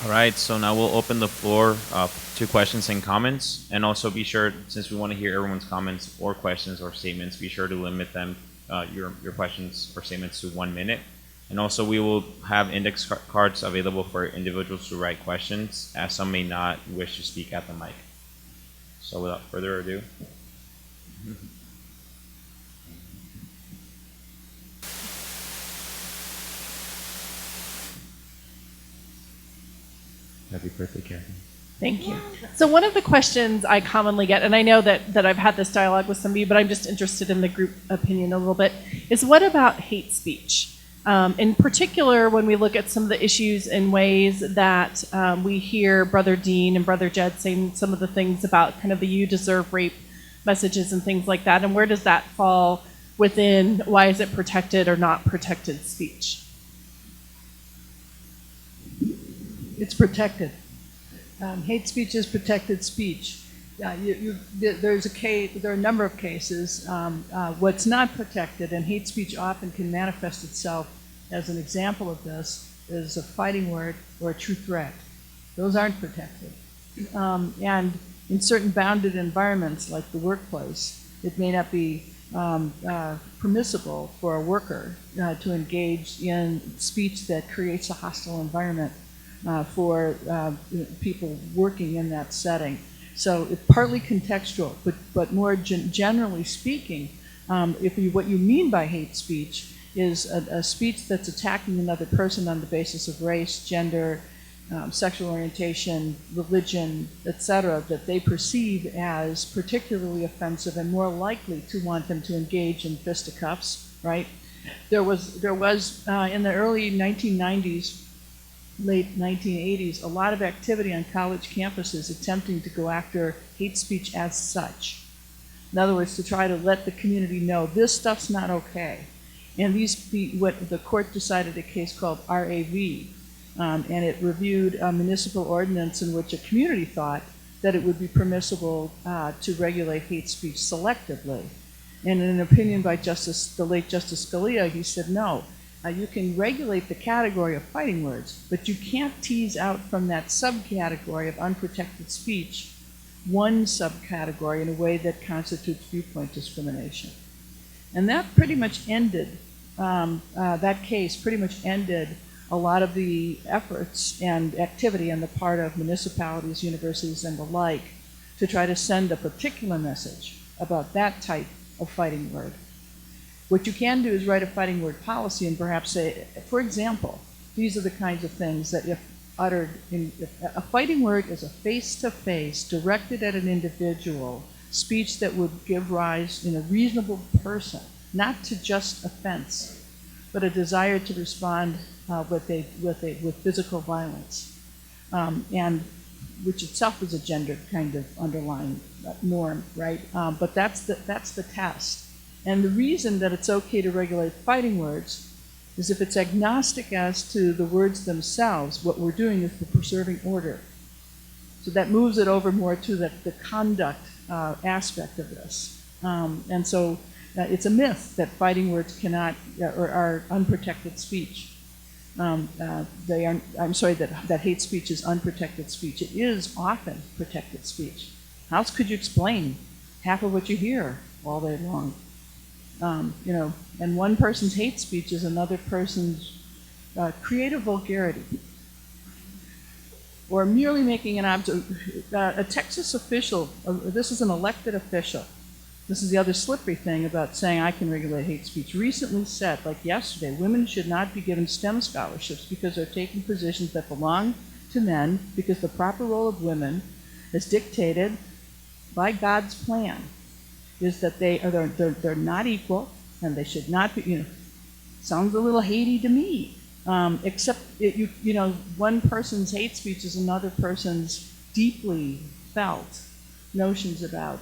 All right, so now we'll open the floor to questions and comments. And also be sure, since we want to hear everyone's comments or questions or statements, be sure to limit them, your questions or statements to 1 minute. And also we will have index cards available for individuals to write questions, as some may not wish to speak at the mic. So without further ado. Happy birthday, Karen. Thank you. So one of the questions I commonly get, and I know that I've had this dialogue with somebody, but I'm just interested in the group opinion a little bit, is what about hate speech? In particular, when we look at some of the issues in ways that we hear Brother Dean and Brother Jed saying some of the things about kind of the "you deserve rape" messages and things like that, and where does that fall within, why is it protected or not protected speech? It's protected. Hate speech is protected speech. There are a number of cases. What's not protected, and hate speech often can manifest itself as an example of this, is a fighting word or a true threat. Those aren't protected. And in certain bounded environments, like the workplace, it may not be permissible for a worker to engage in speech that creates a hostile environment for people working in that setting. So it's partly contextual, but more generally speaking, what you mean by hate speech is a speech that's attacking another person on the basis of race, gender, sexual orientation, religion, etc., that they perceive as particularly offensive and more likely to want them to engage in fisticuffs, right? There was in the early 1990s, late 1980s, a lot of activity on college campuses attempting to go after hate speech as such. In other words, to try to let the community know this stuff's not okay. And what the court decided a case called RAV, and it reviewed a municipal ordinance in which a community thought that it would be permissible to regulate hate speech selectively. And in an opinion by the late Justice Scalia, he said, no, you can regulate the category of fighting words, but you can't tease out from that subcategory of unprotected speech one subcategory in a way that constitutes viewpoint discrimination. And that pretty much ended, that case pretty much ended a lot of the efforts and activity on the part of municipalities, universities, and the like to try to send a particular message about that type of fighting word. What you can do is write a fighting word policy and perhaps say, for example, these are the kinds of things that if uttered a fighting word is a face-to-face, directed at an individual, speech that would give rise in a reasonable person, not to just offense, but a desire to respond with physical violence, and which itself is a gender kind of underlying norm, right? But that's the test. And the reason that it's okay to regulate fighting words is if it's agnostic as to the words themselves, what we're doing is we're preserving order. So that moves it over more to the conduct aspect of this. And so it's a myth that fighting words cannot or are unprotected speech. I'm sorry, that hate speech is unprotected speech. It is often protected speech. How else could you explain half of what you hear all day long? And one person's hate speech is another person's creative vulgarity. Or merely making a Texas official, this is an elected official, this is the other slippery thing about saying I can regulate hate speech, recently said, like yesterday, women should not be given STEM scholarships because they're taking positions that belong to men because the proper role of women is dictated by God's plan. Is that they're not equal and they should not be, sounds a little Haiti to me. Except, one person's hate speech is another person's deeply felt notions about,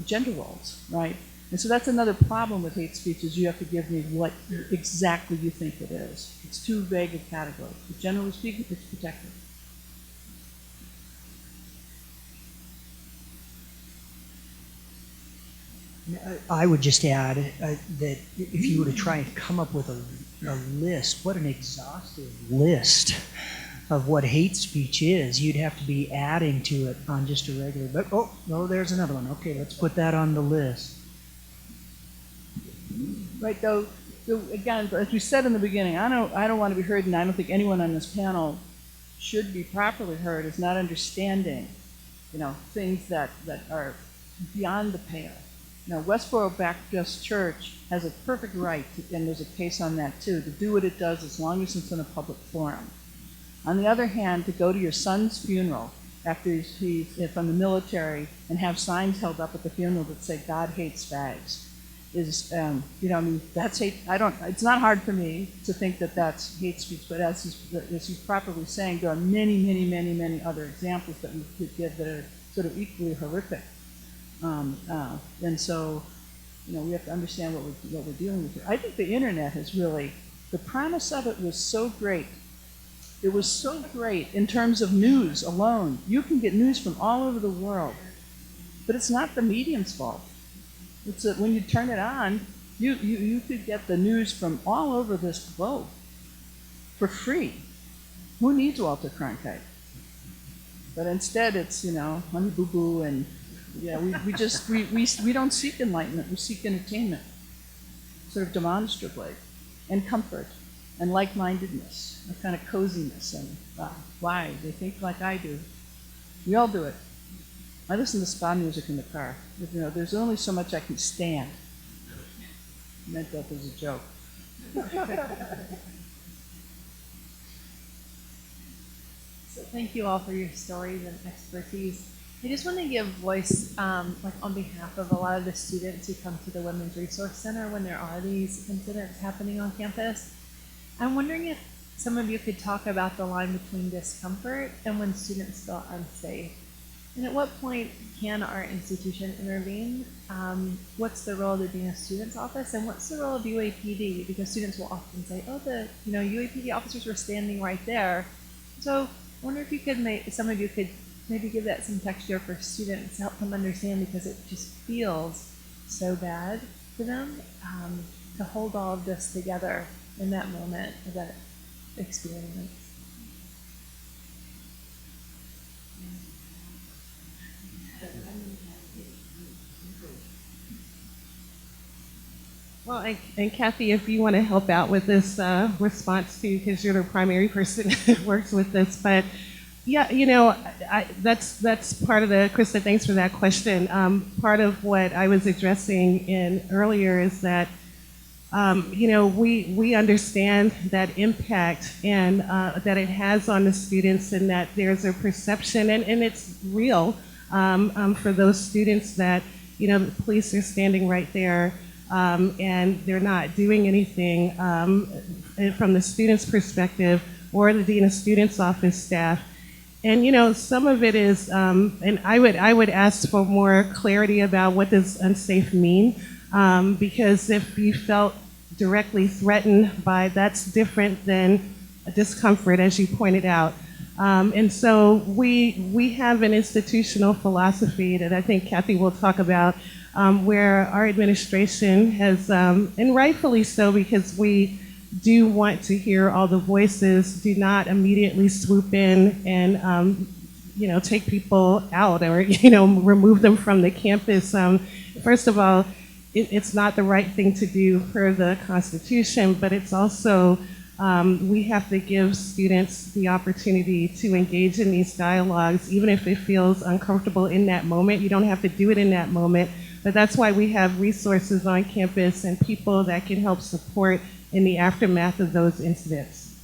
gender roles, right? And so that's another problem with hate speech is you have to give me what exactly you think it is. It's too vague a category. But generally speaking, it's protected. I would just add that if you were to try and come up with a list, what an exhaustive list of what hate speech is. You'd have to be adding to it on just a regular. But oh, there's another one. Okay, let's put that on the list. Right, though, again, as we said in the beginning, I don't want to be heard, and I don't think anyone on this panel should be properly heard, is not understanding, things that are beyond the pale. Westboro Baptist Church has a perfect right, and there's a case on that too, to do what it does as long as it's in a public forum. On the other hand, to go to your son's funeral after he's from the military and have signs held up at the funeral that say "God hates fags" is, that's hate. It's not hard for me to think that that's hate speech, but as he's properly saying, there are many, many, many, many other examples that we could give that are sort of equally horrific. And so, we have to understand what we're dealing with here. I think the internet has really, the promise of it was so great. It was so great in terms of news alone. You can get news from all over the world, but it's not the medium's fault. It's that when you turn it on, you could get the news from all over this globe for free. Who needs Walter Cronkite? But instead, it's Honey Boo Boo, and we don't seek enlightenment. We seek entertainment, sort of demonstrably, and comfort, and like-mindedness, a kind of coziness, and why they think like I do. We all do it. I listen to spa music in the car. There's only so much I can stand. I meant that as a joke. So thank you all for your stories and expertise. I just want to give voice, on behalf of a lot of the students who come to the Women's Resource Center when there are these incidents happening on campus. I'm wondering if some of you could talk about the line between discomfort and when students feel unsafe. And at what point can our institution intervene? What's the role of the Dean of Students Office, and what's the role of UAPD? Because students will often say, UAPD officers were standing right there. So I wonder if some of you could maybe give that some texture for students to help them understand, because it just feels so bad for them to hold all of this together in that moment of that experience. Well, and Kathy, if you want to help out with this response too, because you're the primary person that works with this, but yeah, that's part of the, Krista, thanks for that question. Part of what I was addressing earlier is that, we understand that impact and that it has on the students, and that there's a perception, and it's real for those students that, the police are standing right there and they're not doing anything from the student's perspective or the Dean of Students Office staff. And some of it is, and I would ask for more clarity about what does unsafe mean, because if you felt directly threatened by, that's different than a discomfort, as you pointed out. And so we have an institutional philosophy that I think Kathy will talk about, where our administration has, and rightfully so, because we do want to hear all the voices, do not immediately swoop in and take people out or remove them from the campus. First of all, it's not the right thing to do per the Constitution, but it's also we have to give students the opportunity to engage in these dialogues, even if it feels uncomfortable in that moment. You don't have to do it in that moment, but that's why we have resources on campus and people that can help support in the aftermath of those incidents.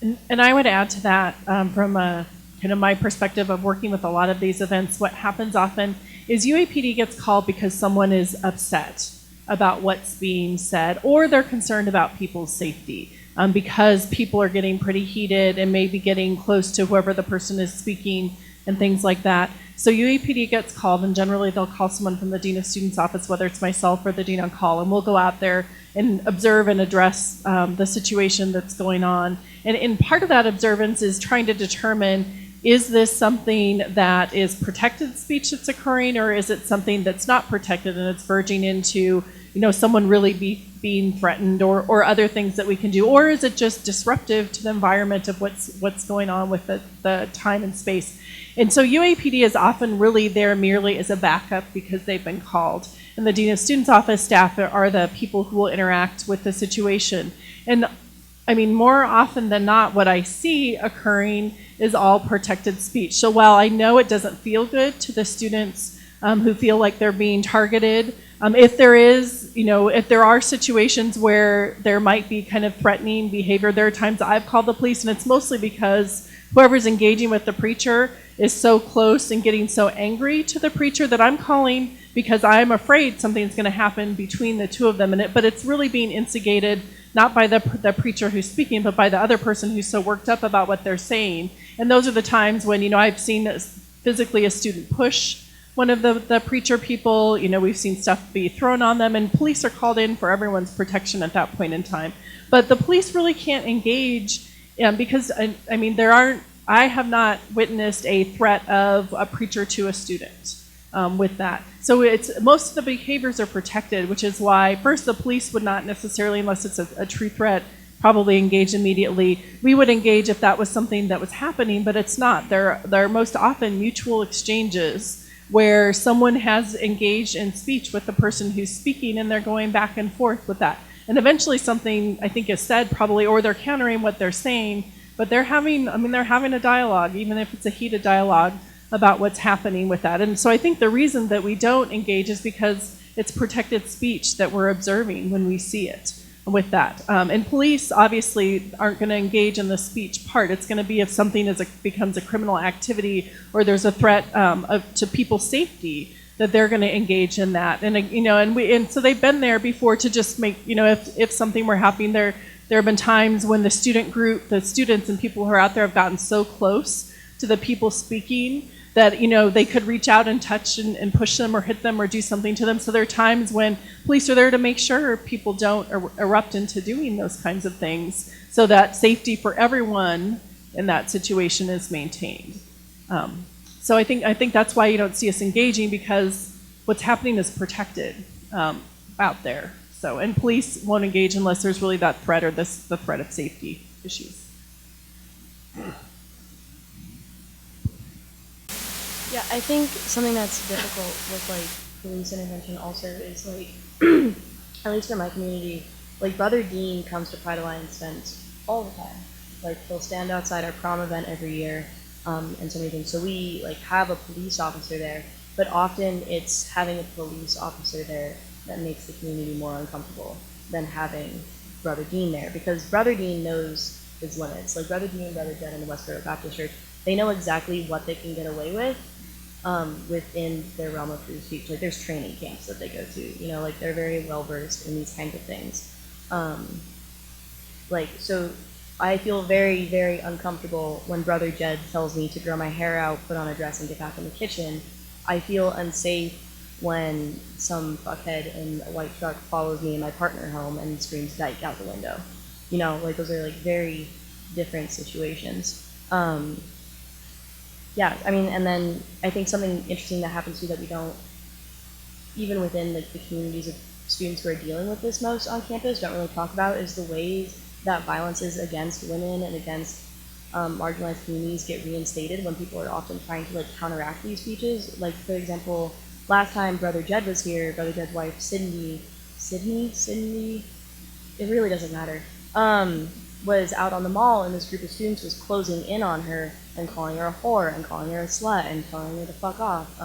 And I would add to that, from a kind of my perspective of working with a lot of these events, what happens often is UAPD gets called because someone is upset about what's being said, or they're concerned about people's safety, because people are getting pretty heated and maybe getting close to whoever the person is speaking and things like that. So UAPD gets called, and generally they'll call someone from the Dean of Students Office, whether it's myself or the Dean on call, and we'll go out there and observe and address the situation that's going on. And part of that observance is trying to determine, is this something that is protected speech that's occurring, or is it something that's not protected and it's verging into someone really being threatened or other things that we can do? Or is it just disruptive to the environment of what's going on with the time and space? And so UAPD is often really there merely as a backup because they've been called. And the Dean of Students Office staff are the people who will interact with the situation. And I mean, more often than not, what I see occurring is all protected speech. So while I know it doesn't feel good to the students who feel like they're being targeted, if there are situations where there might be kind of threatening behavior, there are times I've called the police, and it's mostly because whoever's engaging with the preacher is so close and getting so angry to the preacher that I'm calling because I'm afraid something's going to happen between the two of them. But it's really being instigated not by the preacher who's speaking, but by the other person who's so worked up about what they're saying. And those are the times when, I've seen physically a student push one of the preacher people. We've seen stuff be thrown on them, and police are called in for everyone's protection at that point in time. But the police really can't engage because, I have not witnessed a threat of a preacher to a student with that. So most of the behaviors are protected, which is why, first, the police would not necessarily, unless it's a true threat, probably engage immediately. We would engage if that was something that was happening, but it's not. There are most often mutual exchanges where someone has engaged in speech with the person who's speaking, and they're going back and forth with that. And eventually something, I think, is said probably, or they're countering what they're saying, but they're having a dialogue, even if it's a heated dialogue, about what's happening with that. And so I think the reason that we don't engage is because it's protected speech that we're observing when we see it with that. And police obviously aren't going to engage in the speech part. It's going to be if something becomes a criminal activity or there's a threat to people's safety, that they're going to engage in that. And so they've been there before to just make, if something were happening there. There have been times when the students and people who are out there have gotten so close to the people speaking that they could reach out and touch and push them or hit them or do something to them. So there are times when police are there to make sure people don't erupt into doing those kinds of things, so that safety for everyone in that situation is maintained. So I think that's why you don't see us engaging, because what's happening is protected out there. So, and police won't engage unless there's really that threat or the threat of safety issues. Yeah, I think something that's difficult with police intervention also is at least for my community, Brother Dean comes to Pride Alliance events all the time. He'll stand outside our prom event every year, and so many things. So we have a police officer there, but often it's having a police officer there that makes the community more uncomfortable than having Brother Dean there, because Brother Dean knows his limits. Brother Dean and Brother Jed in the Westboro Baptist Church, they know exactly what they can get away with within their realm of free speech. There's training camps that they go to, they're very well versed in these kinds of things. So I feel very, very uncomfortable when Brother Jed tells me to grow my hair out, put on a dress, and get back in the kitchen. I feel unsafe when some fuckhead in a white truck follows me and my partner home and screams "dyke" out the window. Those are very different situations. And then I think something interesting that happens too that we don't, even within the communities of students who are dealing with this most on campus, don't really talk about, is the ways that violences against women and against marginalized communities get reinstated when people are often trying to counteract these speeches. For example, last time Brother Jed was here, Brother Jed's wife Sydney, it really doesn't matter, was out on the mall, and this group of students was closing in on her and calling her a whore and calling her a slut and telling her to fuck off,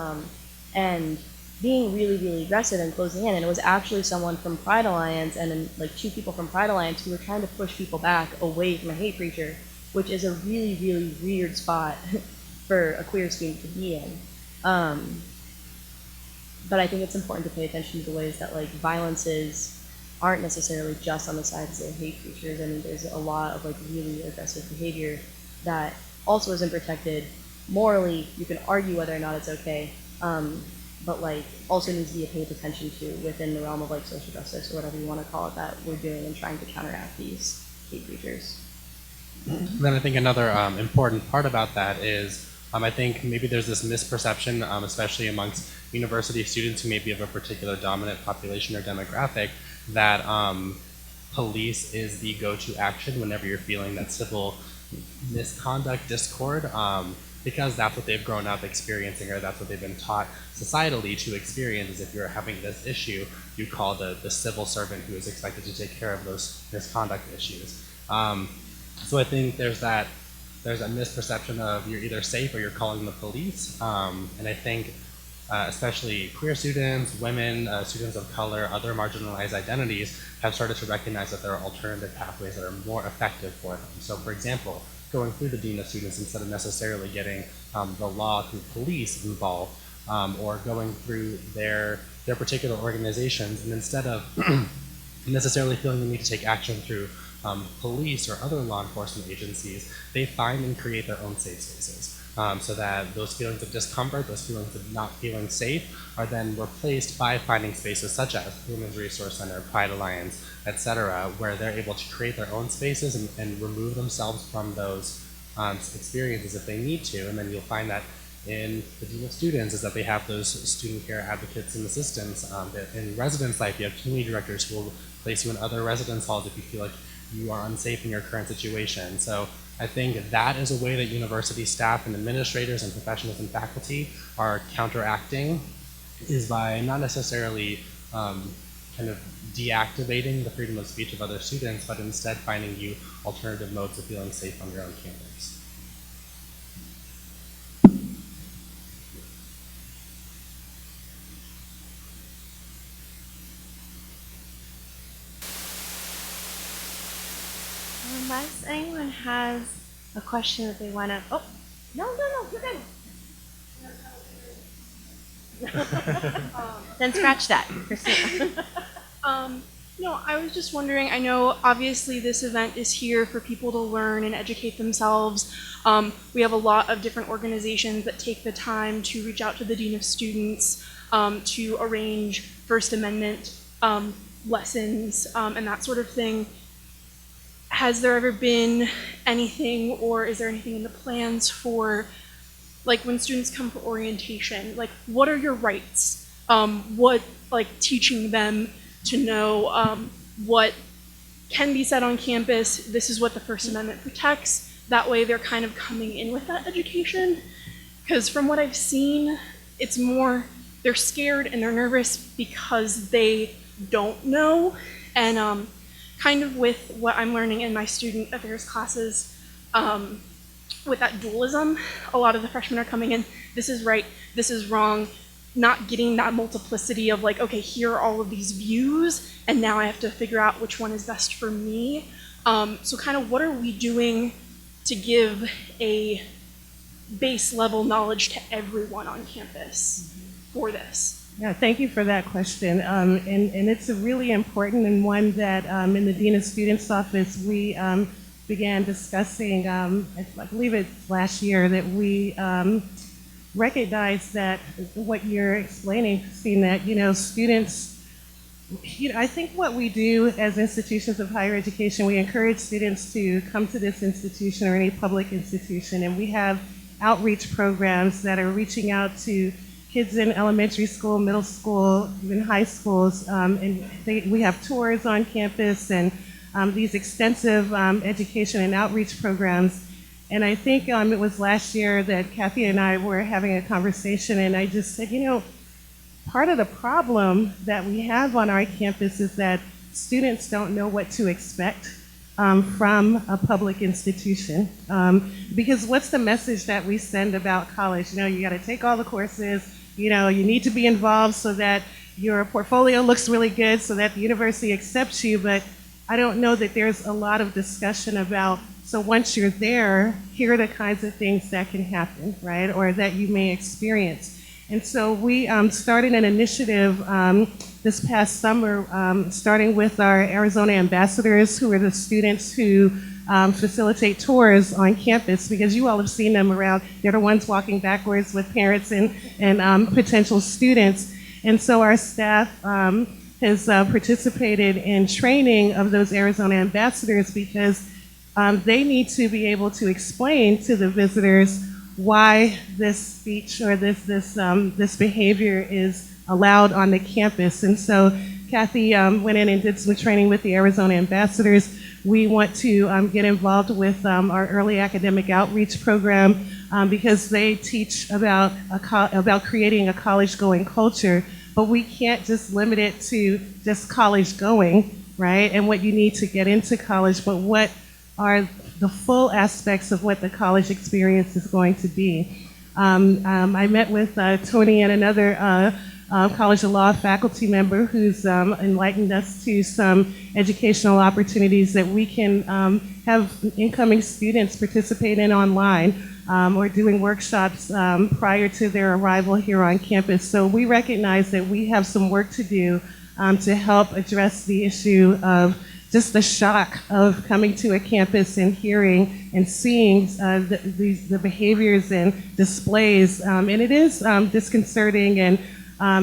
and being really, really aggressive and closing in. And it was actually someone from Pride Alliance and two people from Pride Alliance who were trying to push people back away from a hate preacher, which is a really, really weird spot for a queer student to be in. But I think it's important to pay attention to the ways that violences aren't necessarily just on the sides of hate preachers. There's a lot of really aggressive behavior that also isn't protected morally. You can argue whether or not it's okay, but also needs to be paid attention to within the realm of social justice or whatever you want to call it that we're doing and trying to counteract these hate preachers. Then I think another important part about that is I think maybe there's this misperception, especially amongst university students who may be of a particular dominant population or demographic, that police is the go-to action whenever you're feeling that civil misconduct, discord, because that's what they've grown up experiencing, or that's what they've been taught societally to experience. Is if you're having this issue, you call the civil servant who is expected to take care of those misconduct issues. So I think there's a misperception of you're either safe or you're calling the police, and I think especially queer students, women, students of color, other marginalized identities have started to recognize that there are alternative pathways that are more effective for them. So for example, going through the Dean of Students instead of necessarily getting the law through police involved, or going through their particular organizations, and instead of necessarily feeling the need to take action through police or other law enforcement agencies, they find and create their own safe spaces. So that those feelings of discomfort, those feelings of not feeling safe, are then replaced by finding spaces such as Women's Resource Center, Pride Alliance, etc., where they're able to create their own spaces and remove themselves from those experiences if they need to. And then you'll find that in the Dean of Students is that they have those student care advocates and assistants. In residence life, you have community directors who will place you in other residence halls if you feel like you are unsafe in your current situation. So I think that is a way that university staff and administrators and professionals and faculty are counteracting, is by not necessarily kind of deactivating the freedom of speech of other students, but instead finding you alternative modes of feeling safe on your own campus. Unless anyone has a question that they want to, oh, no, you're good. Then scratch that, Christina. No, I was just wondering, I know obviously this event is here for people to learn and educate themselves. We have a lot of different organizations that take the time to reach out to the Dean of Students to arrange First Amendment lessons and that sort of thing. Has there ever been anything, or is there anything in the plans for, like, when students come for orientation, like, what are your rights? What, like, teaching them to know what can be said on campus, this is what the First Amendment protects, that way they're kind of coming in with that education. Because from what I've seen, it's more, they're scared and they're nervous because they don't know, and kind of with what I'm learning in my student affairs classes, with that dualism, a lot of the freshmen are coming in, this is right, this is wrong, not getting that multiplicity of like, okay, here are all of these views, and now I have to figure out which one is best for me. So kind of what are we doing to give a base level knowledge to everyone on campus for this? Yeah, thank you for that question. And it's a really important and one that in the Dean of Students office we began discussing, I believe it's last year, that we recognized that what you're explaining, Christine, that, students, I think what we do as institutions of higher education, we encourage students to come to this institution or any public institution, and we have outreach programs that are reaching out to kids in elementary school, middle school, even high schools, and we have tours on campus and these extensive education and outreach programs. And I think it was last year that Kathy and I were having a conversation, and I just said, part of the problem that we have on our campus is that students don't know what to expect from a public institution. Because what's the message that we send about college? You got to take all the courses, you need to be involved so that your portfolio looks really good, so that the university accepts you, but I don't know that there's a lot of discussion about, so once you're there, here are the kinds of things that can happen, right, or that you may experience. And so we started an initiative this past summer, starting with our Arizona ambassadors, who are the students who facilitate tours on campus, because you all have seen them around. They're the ones walking backwards with parents and potential students. And so our staff has participated in training of those Arizona ambassadors, because they need to be able to explain to the visitors why this speech or this behavior is allowed on the campus. And so Kathy went in and did some training with the Arizona ambassadors. We want to get involved with our early academic outreach program because they teach about creating a college-going culture, but we can't just limit it to just college-going, right? And what you need to get into college, but what are the full aspects of what the college experience is going to be. I met with Tony and another College of Law faculty member who's enlightened us to some educational opportunities that we can have incoming students participate in online or doing workshops prior to their arrival here on campus. So we recognize that we have some work to do to help address the issue of just the shock of coming to a campus and hearing and seeing the behaviors and displays. And it is disconcerting, and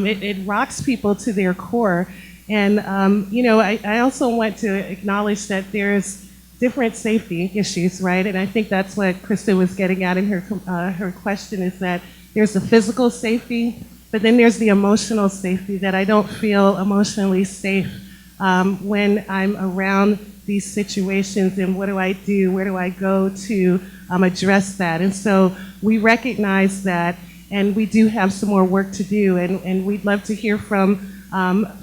it rocks people to their core. And I also want to acknowledge that there's different safety issues, right? And I think that's what Krista was getting at in her question, is that there's the physical safety, but then there's the emotional safety, that I don't feel emotionally safe when I'm around these situations, and what do I do? Where do I go to address that? And so we recognize that, and we do have some more work to do, and we'd love to hear from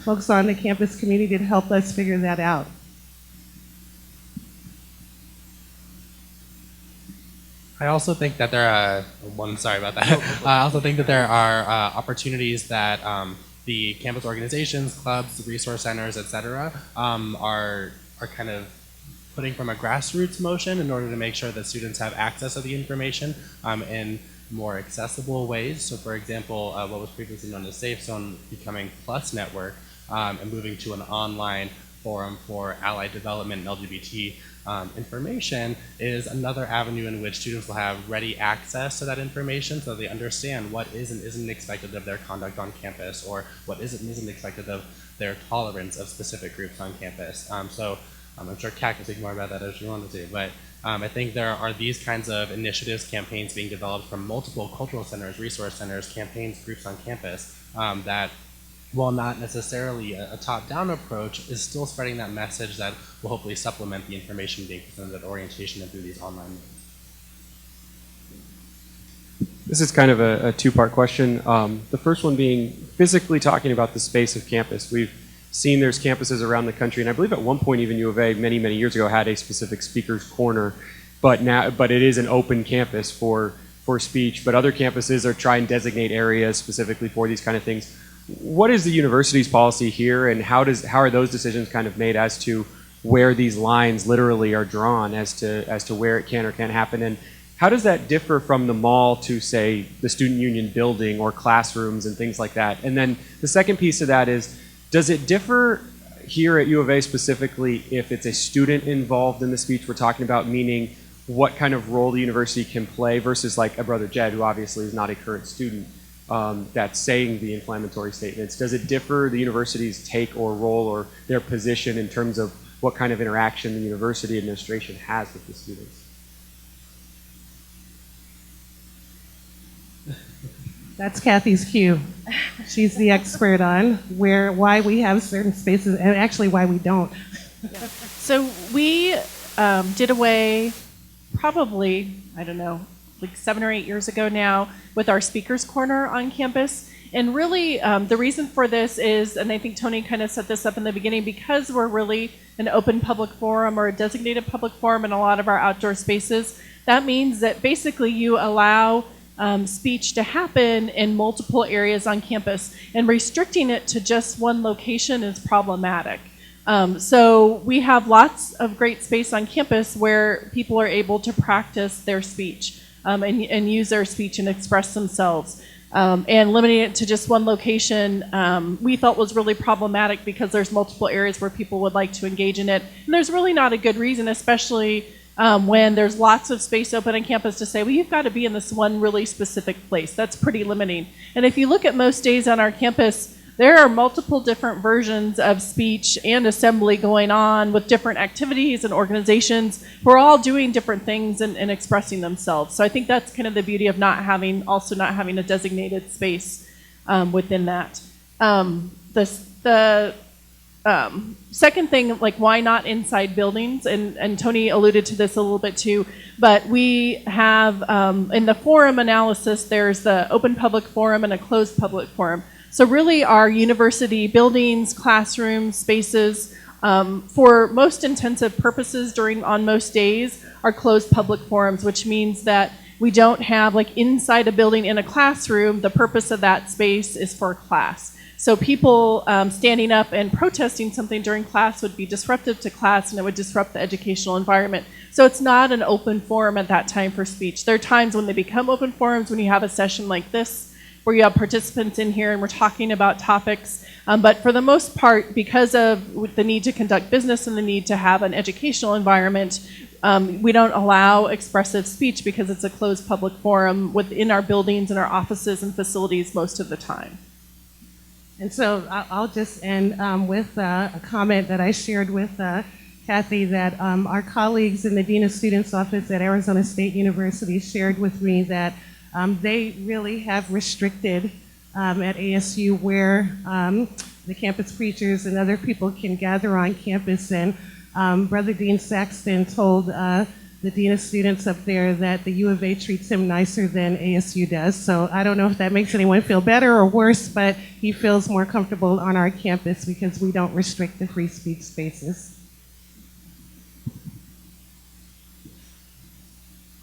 folks on the campus community to help us figure that out. I also think that there are sorry about that. I also think that there are opportunities that the campus organizations, clubs, resource centers, etc., are kind of putting from a grassroots motion in order to make sure that students have access to the information in more accessible ways. So, for example, what was previously known as Safe Zone becoming Plus Network and moving to an online forum for allied development and LGBT information is another avenue in which students will have ready access to that information, so they understand what is and isn't expected of their conduct on campus, or what is and isn't expected of their tolerance of specific groups on campus. So I'm sure Kat can speak more about that as you wanted to, but I think there are these kinds of initiatives, campaigns being developed from multiple cultural centers, resource centers, campaigns, groups on campus that, while not necessarily a top-down approach, is still spreading that message that will hopefully supplement the information being presented at orientation and through these online means. This is kind of a two-part question. The first one being physically talking about the space of campus. We've seen there's campuses around the country, and I believe at one point even U of A many, many years ago had a specific speaker's corner, but it is an open campus for speech, but other campuses are trying to designate areas specifically for these kind of things. What is the university's policy here, and how are those decisions kind of made as to where these lines literally are drawn as to where it can or can't happen, and how does that differ from the mall to, say, the student union building or classrooms and things like that? And then the second piece of that is, does it differ here at U of A specifically if it's a student involved in the speech we're talking about, meaning what kind of role the university can play versus like a Brother Jed, who obviously is not a current student, that's saying the inflammatory statements? Does it differ the university's take or role or their position in terms of what kind of interaction the university administration has with the students? That's Kathy's cue. She's the expert on why we have certain spaces, and actually why we don't. Yeah. So we did away probably, I don't know, like 7 or 8 years ago now with our speakers corner on campus. And really the reason for this is, and I think Tony kind of set this up in the beginning, because we're really an open public forum or a designated public forum in a lot of our outdoor spaces, that means that basically you allow speech to happen in multiple areas on campus, and restricting it to just one location is problematic. So we have lots of great space on campus where people are able to practice their speech and use their speech and express themselves. And limiting it to just one location we felt was really problematic, because there's multiple areas where people would like to engage in it. And there's really not a good reason, especially when there's lots of space open on campus, to say, well, you've got to be in this one really specific place. That's pretty limiting. And if you look at most days on our campus, there are multiple different versions of speech and assembly going on with different activities and organizations who are all doing different things and expressing themselves. So I think that's kind of the beauty of not having a designated space within that. The second thing, like why not inside buildings? And Tony alluded to this a little bit too, but we have in the forum analysis, there's the open public forum and a closed public forum. So really our university buildings, classrooms, spaces, for most intensive purposes on most days are closed public forums, which means that we don't have like inside a building in a classroom, the purpose of that space is for class. So people standing up and protesting something during class would be disruptive to class and it would disrupt the educational environment. So it's not an open forum at that time for speech. There are times when they become open forums when you have a session like this, where you have participants in here and we're talking about topics. But for the most part, because of the need to conduct business and the need to have an educational environment, we don't allow expressive speech because it's a closed public forum within our buildings and our offices and facilities most of the time. And so I'll just end with a comment that I shared with Kathy that our colleagues in the Dean of Students Office at Arizona State University shared with me that they really have restricted at ASU where the campus preachers and other people can gather on campus. And Brother Dean Saxton told the Dean of Students up there that the U of A treats him nicer than ASU does. So I don't know if that makes anyone feel better or worse, but he feels more comfortable on our campus because we don't restrict the free speech spaces.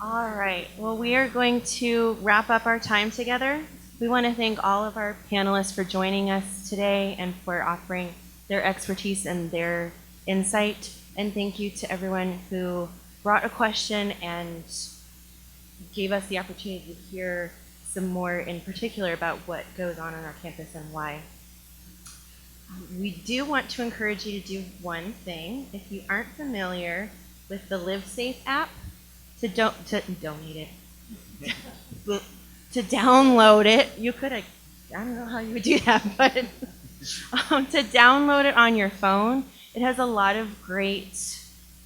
All right, well, we are going to wrap up our time together. We want to thank all of our panelists for joining us today and for offering their expertise and their insight. And thank you to everyone who brought a question and gave us the opportunity to hear some more in particular about what goes on our campus and why. We do want to encourage you to do one thing. If you aren't familiar with the LiveSafe app, to donate it, to download it. You could have, I don't know how you would do that, but to download it on your phone. It has a lot of great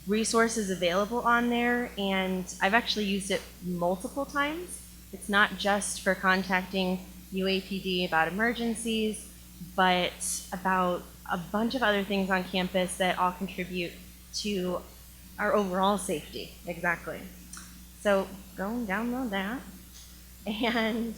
resources available on there, and I've actually used it multiple times. It's not just for contacting UAPD about emergencies, but about a bunch of other things on campus that all contribute to our overall safety. Exactly. So go and download that. And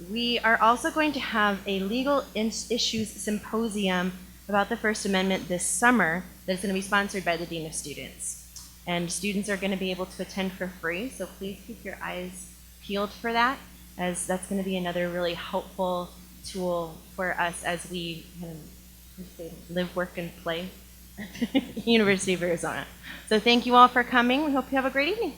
we are also going to have a legal issues symposium about the First Amendment this summer that's going to be sponsored by the Dean of Students. And students are going to be able to attend for free, so please keep your eyes peeled for that, as that's going to be another really helpful tool for us as we live, work, and play at the University of Arizona. So thank you all for coming. We hope you have a great evening.